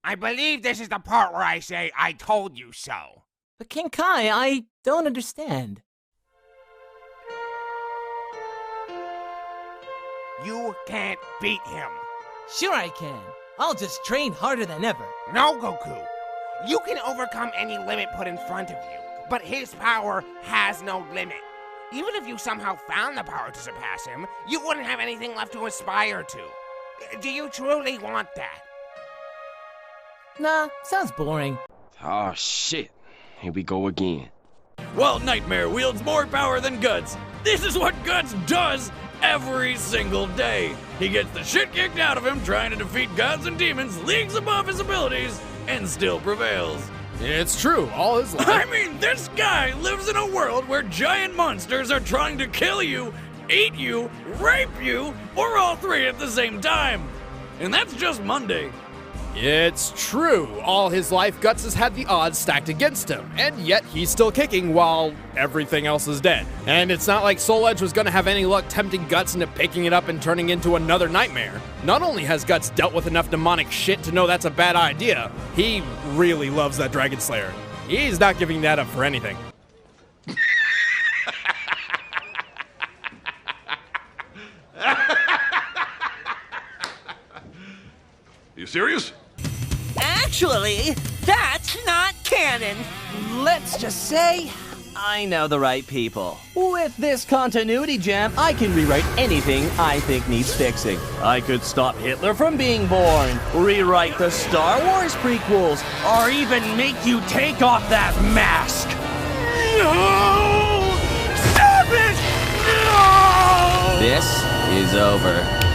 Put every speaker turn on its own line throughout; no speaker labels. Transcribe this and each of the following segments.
I believe this is the part where I say, I told you so.
But King Kai, I don't understand.
You can't beat him.
Sure I can. I'll just train harder than ever.
No, Goku. You can overcome any limit put in front of you, but his power has no limit. Even if you somehow found the power to surpass him, you wouldn't have anything left to aspire to. Do you truly want that?
Nah, sounds boring.
Oh shit, here we go again.
Well, Nightmare wields more power than Guts. This is what Guts does every single day. He gets the shit kicked out of him trying to defeat gods and demons leagues above his abilities and still prevails.
It's true, all his life.
I mean, this guy lives in a world where giant monsters are trying to kill you, eat you, rape you, or all three at the same time. And that's just Monday.
It's true. All his life, Guts has had the odds stacked against him, and yet he's still kicking while everything else is dead. And it's not like Soul Edge was gonna have any luck tempting Guts into picking it up and turning into another nightmare. Not only has Guts dealt with enough demonic shit to know that's a bad idea, he really loves that Dragon Slayer. He's not giving that up for anything.
You serious?
Actually, that's not canon. Let's just say I know the right people. With this continuity jam, I can rewrite anything I think needs fixing. I could stop Hitler from being born, rewrite the Star Wars prequels, or even make you take off that mask. No! Stop it! No! This is over.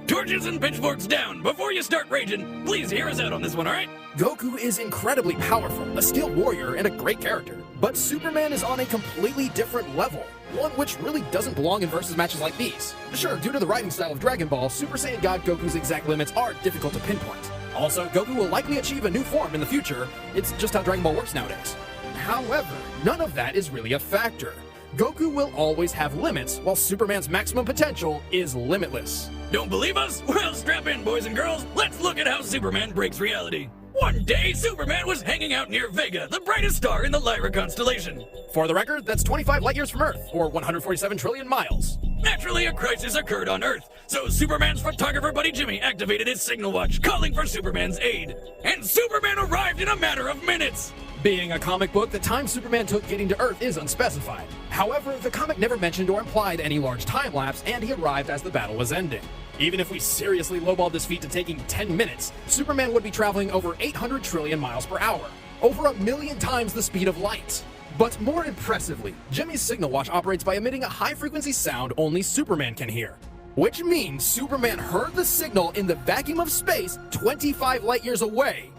Torches and pitchforks down! Before you start raging, please hear us out on this one, alright?
Goku is incredibly powerful, a skilled warrior, and a great character. But Superman is on a completely different level, one which really doesn't belong in versus matches like these. Sure, due to the writing style of Dragon Ball, Super Saiyan God Goku's exact limits are difficult to pinpoint. Also, Goku will likely achieve a new form in the future. It's just how Dragon Ball works nowadays. However, none of that is really a factor. Goku will always have limits, while Superman's maximum potential is limitless.
Don't believe us? Well, strap in, boys and girls. Let's look at how Superman breaks reality. One day, Superman was hanging out near Vega, the brightest star in the Lyra constellation.
For the record, that's 25 light years from Earth, or 147 trillion miles.
Naturally, a crisis occurred on Earth, so Superman's photographer buddy Jimmy activated his signal watch, calling for Superman's aid. And Superman arrived in a matter of minutes!
Being a comic book, the time Superman took getting to Earth is unspecified. However, the comic never mentioned or implied any large time lapse, and he arrived as the battle was ending. Even if we seriously lowballed this feat to taking 10 minutes, Superman would be traveling over 800 trillion miles per hour, over 1,000,000 times the speed of light. But more impressively, Jimmy's signal watch operates by emitting a high-frequency sound only Superman can hear. Which means Superman heard the signal in the vacuum of space 25 light years away.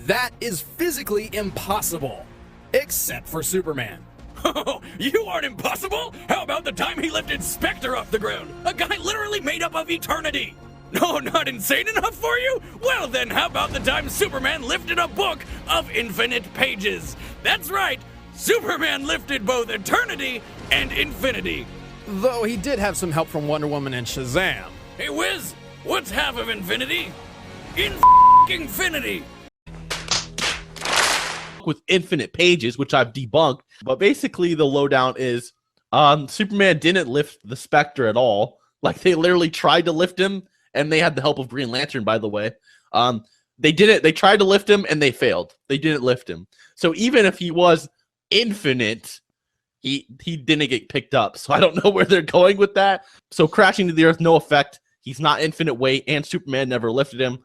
That is physically impossible. Except for Superman.
Oh, you aren't impossible? How about the time he lifted Spectre off the ground? A guy literally made up of eternity. No, not insane enough for you? Well then, how about the time Superman lifted a book of infinite pages? That's right, Superman lifted both eternity and infinity.
Though he did have some help from Wonder Woman and Shazam.
Hey Wiz, what's half of infinity? Infinity!
With infinite pages, which I've debunked, but basically the lowdown is Superman didn't lift the Spectre at all. Like, they literally tried to lift him, and they had the help of Green Lantern, by the way. They tried to lift him, and they failed. They didn't lift him. So even if he was infinite, he didn't get picked up. So I don't know where they're going with that. So crashing to the earth, no effect. He's not infinite weight, and Superman never lifted him.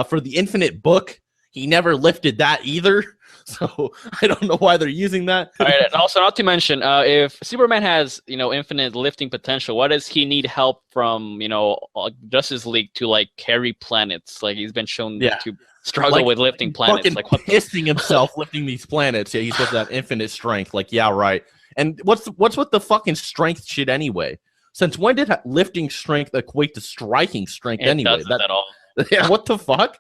For the infinite book, he never lifted that either. So I don't know why they're using that.
All right, and also not to mention, if Superman has, infinite lifting potential, why does he need help from, Justice League to like carry planets? Like, he's been shown to struggle with lifting planets. Like, what
pissing himself lifting these planets? Yeah, he's supposed to have infinite strength. Like, yeah, right. And what's with the fucking strength shit anyway? Since when did lifting strength equate to striking strength anyway?
It doesn't at all.
Yeah, what the fuck?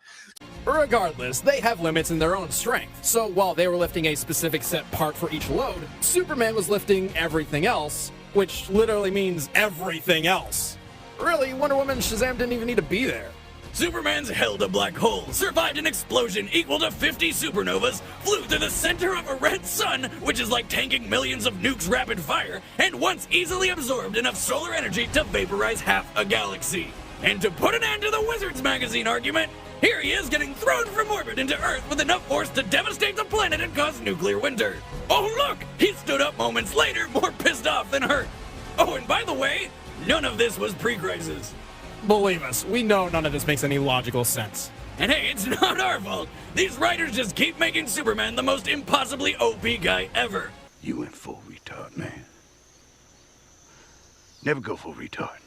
Regardless, they have limits in their own strength, so while they were lifting a specific set part for each load, Superman was lifting everything else, which literally means everything else. Really, Wonder Woman and Shazam didn't even need to be there.
Superman's held a black hole, survived an explosion equal to 50 supernovas, flew through the center of a red sun, which is like tanking millions of nukes rapid fire, and once easily absorbed enough solar energy to vaporize half a galaxy. And to put an end to the Wizards magazine argument, here he is getting thrown from orbit into Earth with enough force to devastate the planet and cause nuclear winter. Oh look, he stood up moments later, more pissed off than hurt. Oh, and by the way, none of this was pre-crisis.
Believe us, we know none of this makes any logical sense.
And hey, it's not our fault. These writers just keep making Superman the most impossibly OP guy ever.
You went full retard, man. Never go full retard.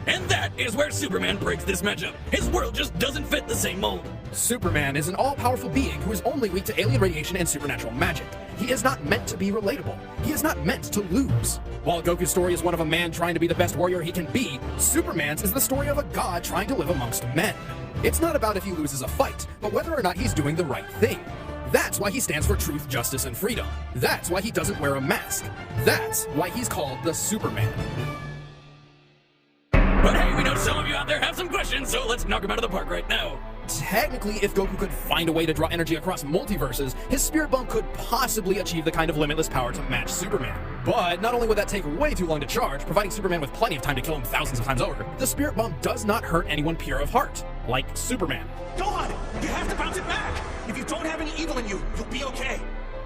And that is where Superman breaks this matchup. His world just doesn't fit the same mold.
Superman is an all-powerful being who is only weak to alien radiation and supernatural magic. He is not meant to be relatable. He is not meant to lose. While Goku's story is one of a man trying to be the best warrior he can be, Superman's is the story of a god trying to live amongst men. It's not about if he loses a fight, but whether or not he's doing the right thing. That's why he stands for truth, justice, and freedom. That's why he doesn't wear a mask. That's why he's called the Superman.
But hey, we know some of you out there have some questions, so let's knock them out of the park right now.
Technically, if Goku could find a way to draw energy across multiverses, his spirit bomb could possibly achieve the kind of limitless power to match Superman. But not only would that take way too long to charge, providing Superman with plenty of time to kill him thousands of times over, the spirit bomb does not hurt anyone pure of heart, like Superman.
Go on! You have to bounce it back! If you don't have any evil in you, you'll be okay.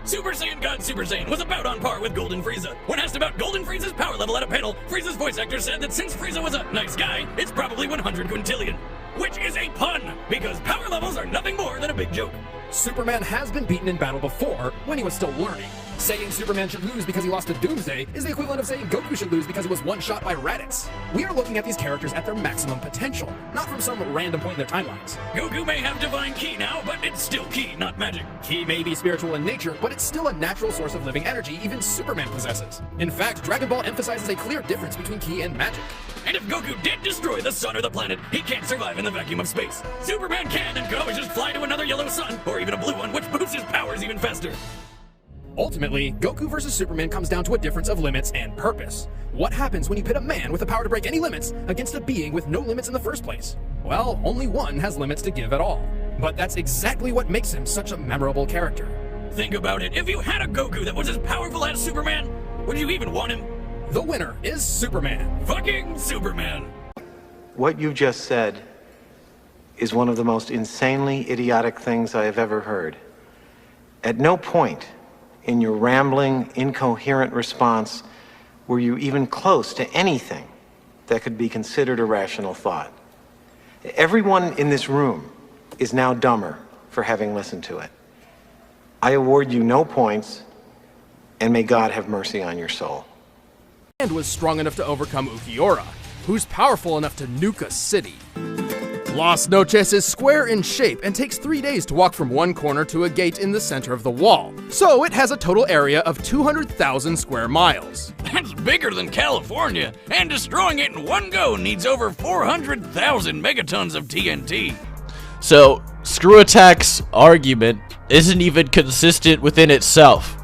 Super Saiyan God Super Saiyan was about on par with Golden Frieza. When asked about Golden Frieza's power level at a panel, Frieza's voice actor said that since Frieza was a nice guy, it's probably 100 quintillion. Which is a pun, because power levels are nothing more than a big joke.
Superman has been beaten in battle before, when he was still learning. Saying Superman should lose because he lost to Doomsday is the equivalent of saying Goku should lose because he was one-shot by Raditz. We are looking at these characters at their maximum potential, not from some random point in their timelines.
Goku may have divine ki now, but it's still ki, not magic.
Ki may be spiritual in nature, but it's still a natural source of living energy even Superman possesses. In fact, Dragon Ball emphasizes a clear difference between ki and magic.
And if Goku did destroy the sun or the planet, he can't survive in the vacuum of space. Superman can and could always just fly to another yellow sun, or even a blue one, which boosts his powers even faster.
Ultimately, Goku versus Superman comes down to a difference of limits and purpose. What happens when you pit a man with the power to break any limits against a being with no limits in the first place? Well, only one has limits to give at all. But that's exactly what makes him such a memorable character.
Think about it. If you had a Goku that was as powerful as Superman, would you even want him?
The winner is Superman.
Fucking Superman.
What you just said is one of the most insanely idiotic things I have ever heard. At no point in your rambling, incoherent response were you even close to anything that could be considered a rational thought. Everyone in this room is now dumber for having listened to it. I award you no points, and may God have mercy on your soul.
And was strong enough to overcome Ukiora, who's powerful enough to nuke a city. Las Noches is square in shape and takes 3 days to walk from one corner to a gate in the center of the wall. So it has a total area of 200,000 square miles.
That's bigger than California, and destroying it in one go needs over 400,000 megatons of TNT.
So, Screw Attack's argument isn't even consistent within itself.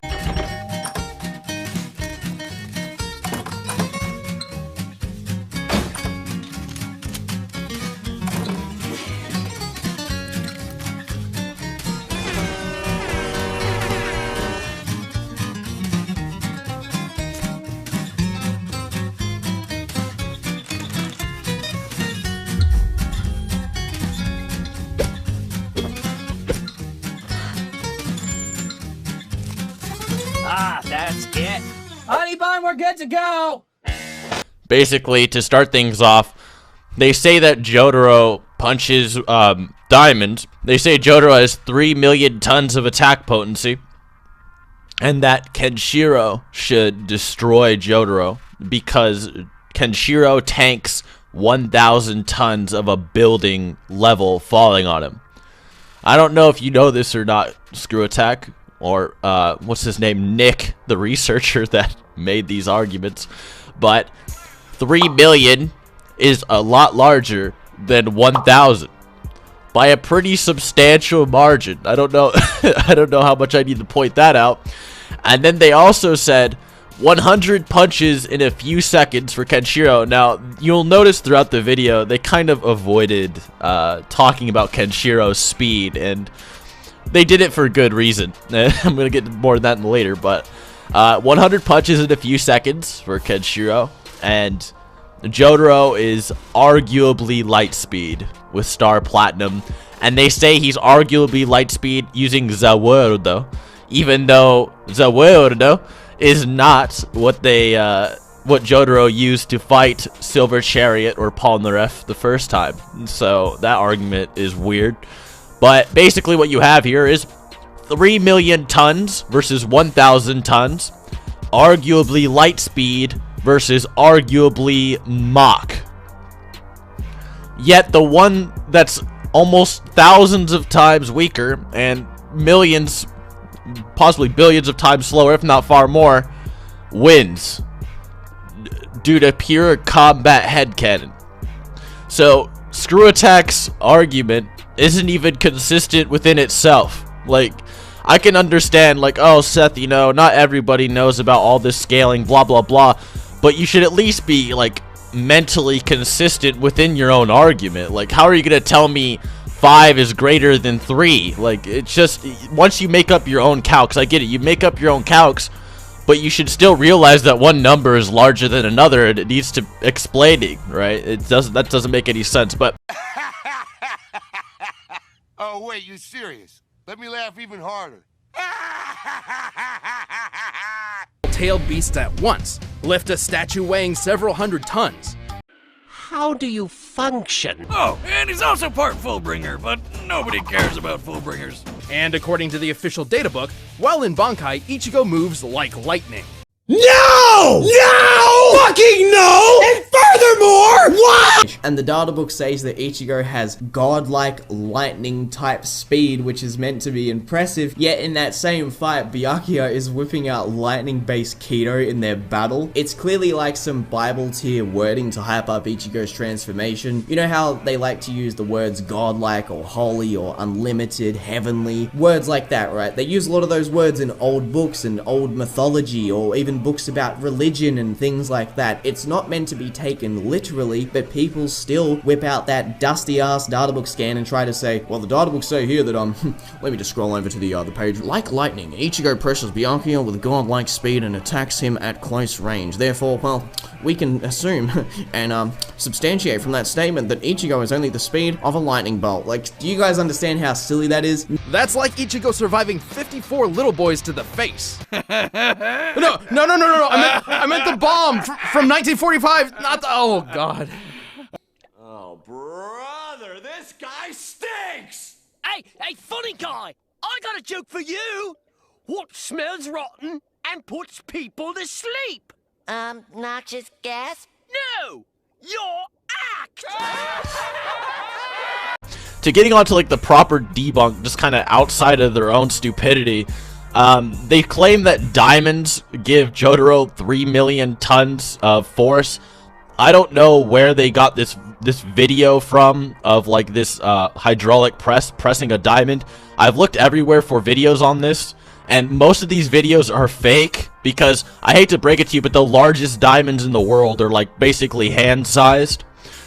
Ah, that's it. Honey bun, we're good to go.
Basically, to start things off, they say that Jotaro punches diamonds. They say Jotaro has 3 million tons of attack potency, and that Kenshiro should destroy Jotaro because Kenshiro tanks 1,000 tons of a building level falling on him. I don't know if you know this or not, Screw Attack, or what's his name, Nick, the researcher that made these arguments, but 3 million is a lot larger than 1,000 by a pretty substantial margin. I don't know I don't know how much I need to point that out. And then they also said 100 punches in a few seconds for Kenshiro. Now, you'll notice throughout the video, they kind of avoided talking about Kenshiro's speed, and they did it for good reason. I'm going to get more of that later, but 100 punches in a few seconds for Kenshiro, and Jotaro is arguably light speed with Star Platinum, and they say he's arguably light speed using Zawordo, even though Zawordo is not what Jotaro used to fight Silver Chariot or Polnareff the first time. So that argument is weird. But basically what you have here is 3 million tons versus 1,000 tons. Arguably light speed versus arguably Mach. Yet the one that's almost thousands of times weaker and millions, possibly billions of times slower, if not far more, wins due to pure combat headcanon. So Screw Attack's argument isn't even consistent within itself. Like, I can understand, like, oh, Seth, you know, not everybody knows about all this scaling, blah, blah, blah, but you should at least be, like, mentally consistent within your own argument. Like, how are you going to tell me 5 is greater than 3? Like, it's just, once you make up your own calcs, I get it, you make up your own calcs, but you should still realize that one number is larger than another, and it needs to explaining, right? That doesn't make any sense, but...
Oh, wait, you serious? Let me laugh even harder.
Tailed beasts at once, lift a statue weighing several hundred tons.
How do you function?
Oh, and he's also part Fullbringer, but nobody cares about Fullbringers.
And according to the official databook, while in Bankai, Ichigo moves like lightning.
No! No! Fucking no! And furthermore, what?
And the data book says that Ichigo has godlike lightning type speed, which is meant to be impressive, yet in that same fight, Byakuya is whipping out lightning based Kido in their battle. It's clearly like some Bible tier wording to hype up Ichigo's transformation. You know how they like to use the words godlike or holy or unlimited, heavenly, words like that, right? They use a lot of those words in old books and old mythology, or even books about religion and things like that. It's not meant to be taken literally, but people still whip out that dusty ass databook scan and try to say, well, the databooks say here that let me just scroll over to the page. Like lightning, Ichigo presses Byakuya with godlike speed and attacks him at close range. Therefore, well, we can assume and substantiate from that statement that Ichigo is only the speed of a lightning bolt. Like, do you guys understand how silly that is?
That's like Ichigo surviving 54 little boys to the face. No. I meant the bomb from 1945. Not the. Oh God.
Oh brother, this guy stinks.
Hey, funny guy. I got a joke for you. What smells rotten and puts people to sleep?
Noxious gas?
No, your act.
To getting onto like the proper debunk, just kind of outside of their own stupidity. They claim that diamonds give Jotaro 3 million tons of force. I don't know where they got this video from of like this hydraulic press pressing a diamond. I've looked everywhere for videos on this, and most of these videos are fake because I hate to break it to you, but the largest diamonds in the world are like basically hand-sized.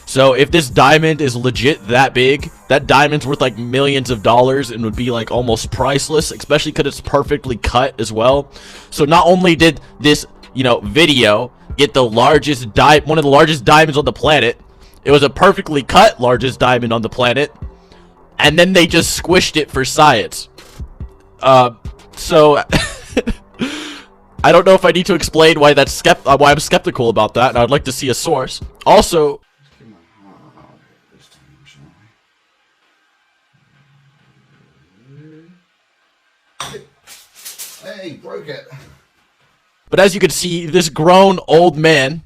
So if this diamond is legit that big, that diamond's worth like millions of dollars and would be like almost priceless, especially because it's perfectly cut as well. So not only did this, you know, video get the largest one of the largest diamonds on the planet, it was a perfectly cut largest diamond on the planet, and then they just squished it for science. So I don't know if I need to explain why why I'm skeptical about that, and I'd like to see a source. Also,
Hey, broke it.
but as you can see, this grown old man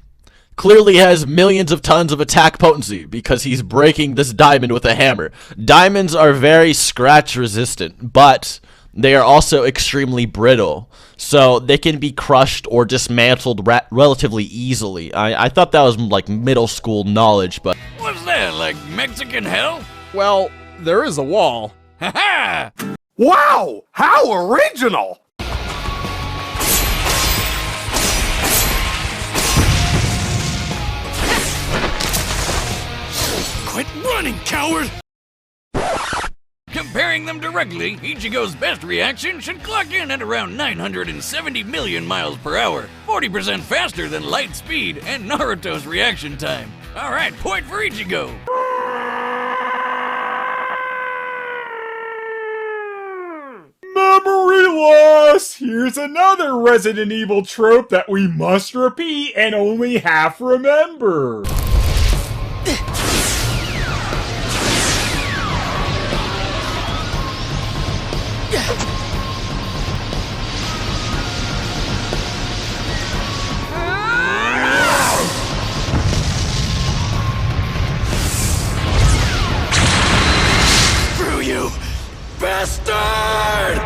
clearly has millions of tons of attack potency because he's breaking this diamond with a hammer. Diamonds are very scratch resistant, but they are also extremely brittle, so they can be crushed or dismantled relatively easily. I thought that was like middle school knowledge, but...
What's that, like Mexican hell?
Well, there is a wall.
Ha ha!
Wow, how original!
Quit running, coward! Comparing them directly, Ichigo's best reaction should clock in at around 970 million miles per hour, 40% faster than light speed and Naruto's reaction time. Alright, point for Ichigo!
Memory loss! Here's another Resident Evil trope that we must repeat and only half remember.
Screw you, bastard!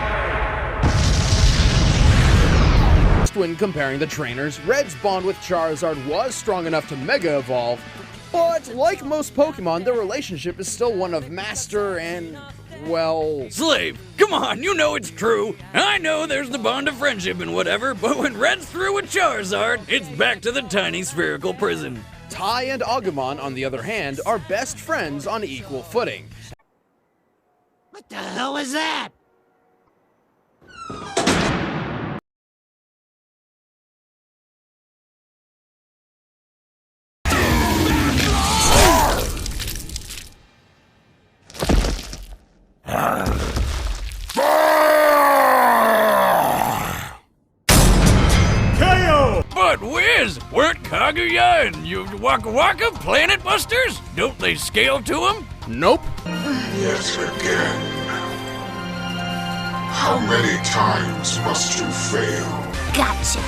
When comparing the trainers, Red's bond with Charizard was strong enough to Mega Evolve, but like most Pokemon, their relationship is still one of master and, well...
Slave, come on, you know it's true. I know there's the bond of friendship and whatever, but when Red's through with Charizard, it's back to the tiny spherical prison.
Tai and Agumon, on the other hand, are best friends on equal footing.
What the hell was that?
But Wiz, weren't Kaguya and Waka Waka Planet Busters? Don't they scale to him?
Nope.
Yet again. How many times must you fail?
Gotcha.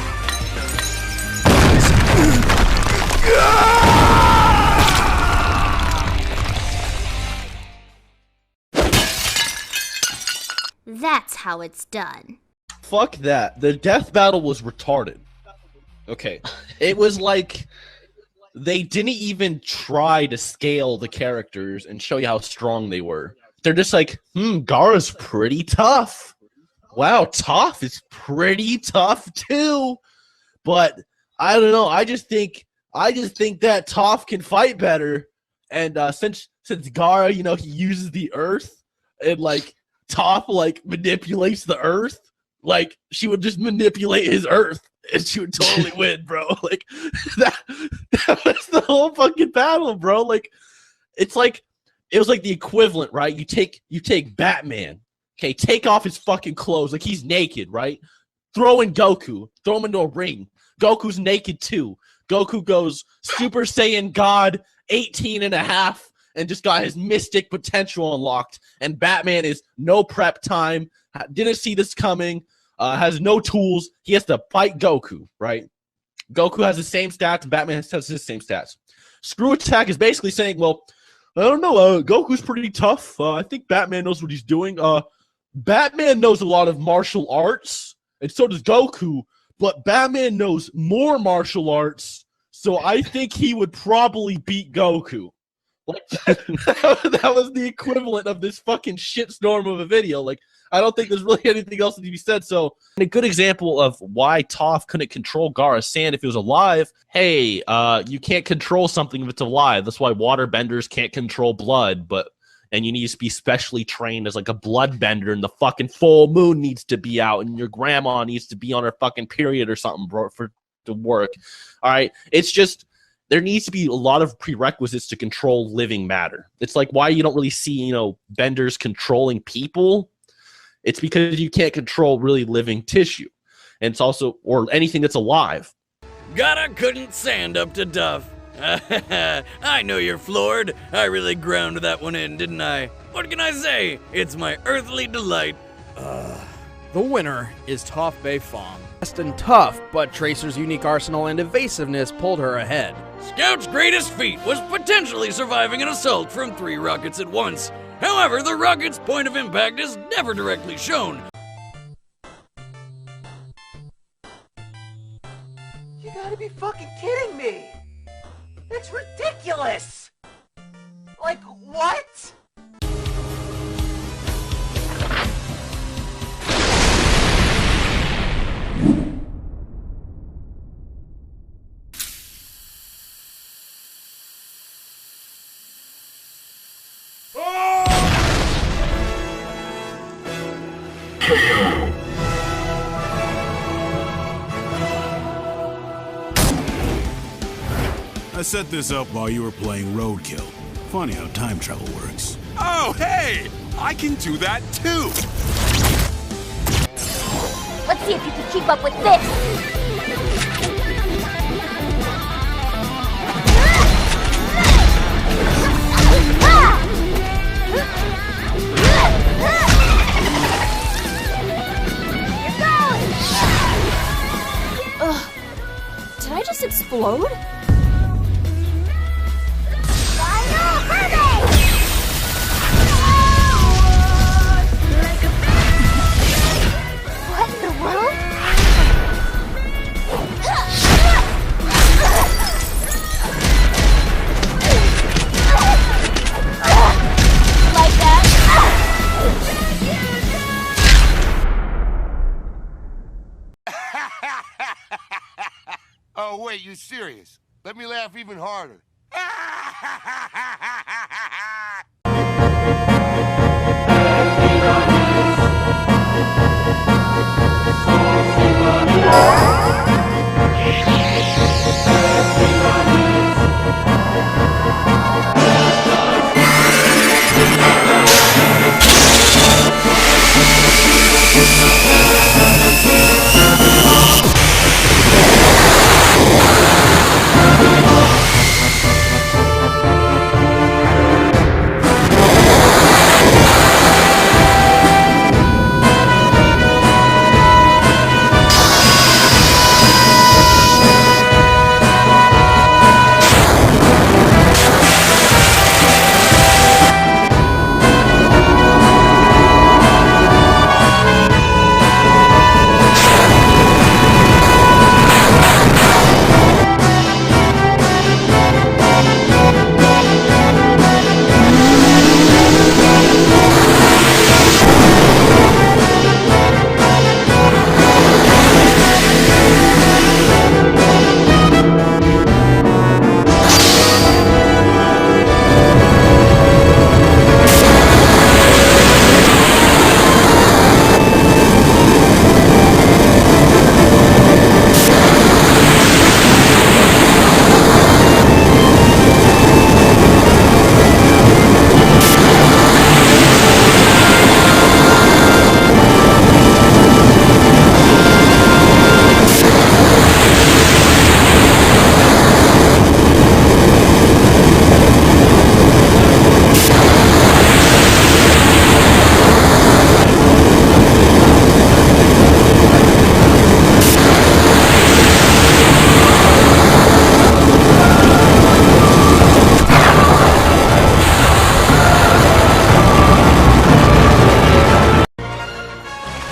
That's how it's done.
Fuck that. The death battle was retarded. Okay. It was like they didn't even try to scale the characters and show you how strong they were. They're just like, Gaara's pretty tough. Wow, Toph is pretty tough too. But I don't know. I just think that Toph can fight better. And since Gaara, he uses the earth and like Toph like manipulates the earth, like she would just manipulate his earth and she would totally win, bro. Like that was the whole fucking battle, bro. Like it was like the equivalent, right? You take Batman, okay, take off his fucking clothes, like he's naked, right? Throw in Goku, throw him into a ring. Goku's naked too. Goku goes Super Saiyan God 18 and a half and just got his mystic potential unlocked. And Batman is no prep time, didn't see this coming, has no tools. He has to fight Goku, right? Goku has the same stats, and Batman has the same stats. Screw Attack is basically saying, well, I don't know, Goku's pretty tough. I think Batman knows what he's doing. Batman knows a lot of martial arts, and so does Goku, but Batman knows more martial arts, so I think he would probably beat Goku. Like, that was the equivalent of this fucking shitstorm of a video. Like, I don't think there's really anything else to be said. So, a good example of why Toph couldn't control Gaara's sand if he was alive. Hey, you can't control something if it's alive. That's why waterbenders can't control blood, and you need to be specially trained as like a blood bender, and the fucking full moon needs to be out, and your grandma needs to be on her fucking period or something, bro, to work. All right, it's just there needs to be a lot of prerequisites to control living matter. It's like why you don't really see, benders controlling people. It's because you can't control really living tissue. And it's also, or anything that's alive.
Gaara couldn't stand up to Duff. I know you're floored. I really ground that one in, didn't I? What can I say? It's my earthly delight.
The winner is Toph Beifong. Fast and tough, but Tracer's unique arsenal and evasiveness pulled her ahead.
Scout's greatest feat was potentially surviving an assault from 3 rockets at once. However, the rocket's point of impact is never directly shown.
You gotta be fucking kidding me! It's ridiculous! Like, what?
I set this up while you were playing Roadkill. Funny how time travel works.
Oh, hey! I can do that too!
Let's see if you can keep up with this.
Ugh. Did I just explode?
What in the world? Like that?
Oh, wait, you serious? Let me laugh even harder.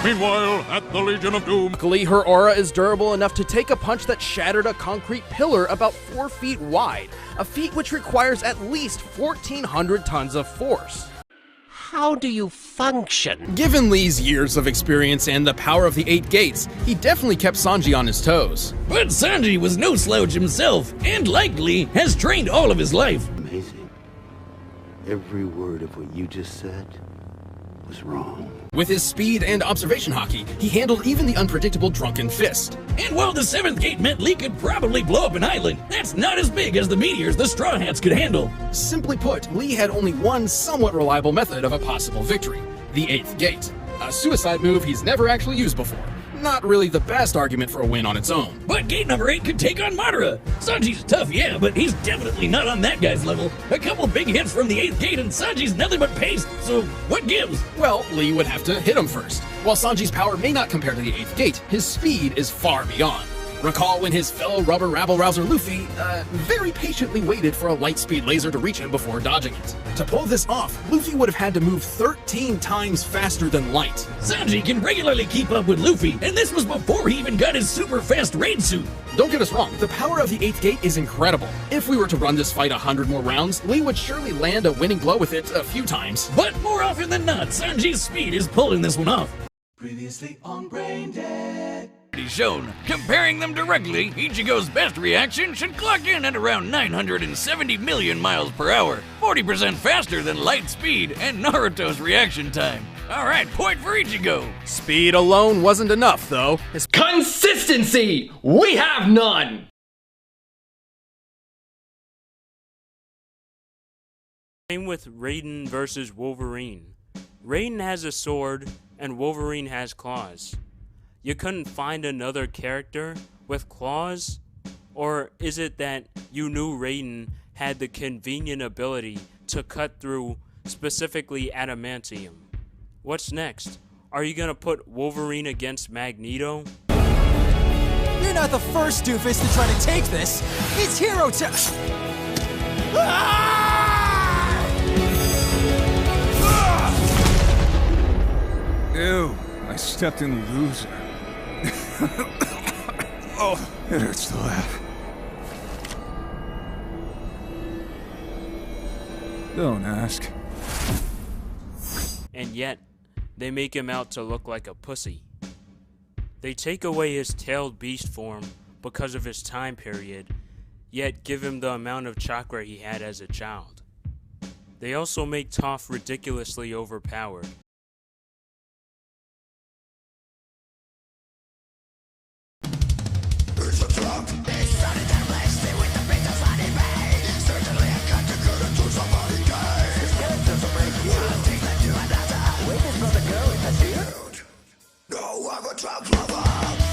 Meanwhile, at the Legion of Doom, luckily her aura is durable enough to take a punch that shattered a concrete pillar about 4 feet wide, a feat which requires at least 1,400 tons of force.
How do you function?
Given Lee's years of experience and the power of the 8 gates, he definitely kept Sanji on his toes.
But Sanji was no slouch himself, and like Lee, has trained all of his life.
Amazing. Every word of what you just said was wrong.
With his speed and observation hockey, he handled even the unpredictable Drunken Fist.
And while the 7th gate meant Lee could probably blow up an island, that's not as big as the meteors the Straw Hats could handle.
Simply put, Lee had only one somewhat reliable method of a possible victory, the 8th gate. A suicide move he's never actually used before. Not really the best argument for a win on its own.
But gate number 8 could take on Madara. Sanji's tough, yeah, but he's definitely not on that guy's level. A couple big hits from the 8th gate and Sanji's nothing but paste, so what gives?
Well, Lee would have to hit him first. While Sanji's power may not compare to the 8th gate, his speed is far beyond. Recall when his fellow rubber rabble-rouser Luffy, very patiently waited for a light-speed laser to reach him before dodging it. To pull this off, Luffy would have had to move 13 times faster than light.
Sanji can regularly keep up with Luffy, and this was before he even got his super fast raid suit.
Don't get us wrong, the power of the 8th gate is incredible. If we were to run this fight 100 more rounds, Lee would surely land a winning blow with it a few times.
But more often than not, Sanji's speed is pulling this one off.
Previously on Brain Dead.
Shown. Comparing them directly, Ichigo's best reaction should clock in at around 970 million miles per hour, 40% faster than light speed and Naruto's reaction time. All right, point for Ichigo.
Speed alone wasn't enough, though. His
consistency! We have none!
Same with Raiden versus Wolverine. Raiden has a sword, and Wolverine has claws. You couldn't find another character with claws? Or is it that you knew Raiden had the convenient ability to cut through specifically adamantium? What's next? Are you gonna put Wolverine against Magneto?
You're not the first doofus to try to take this. It's hero time.
Ew, I stepped in loser. Oh, it hurts to laugh. Don't ask.
And yet, they make him out to look like a pussy. They take away his tailed beast form because of his time period, yet give him the amount of chakra he had as a child. They also make Toph ridiculously overpowered.
No, I'm a trap lover.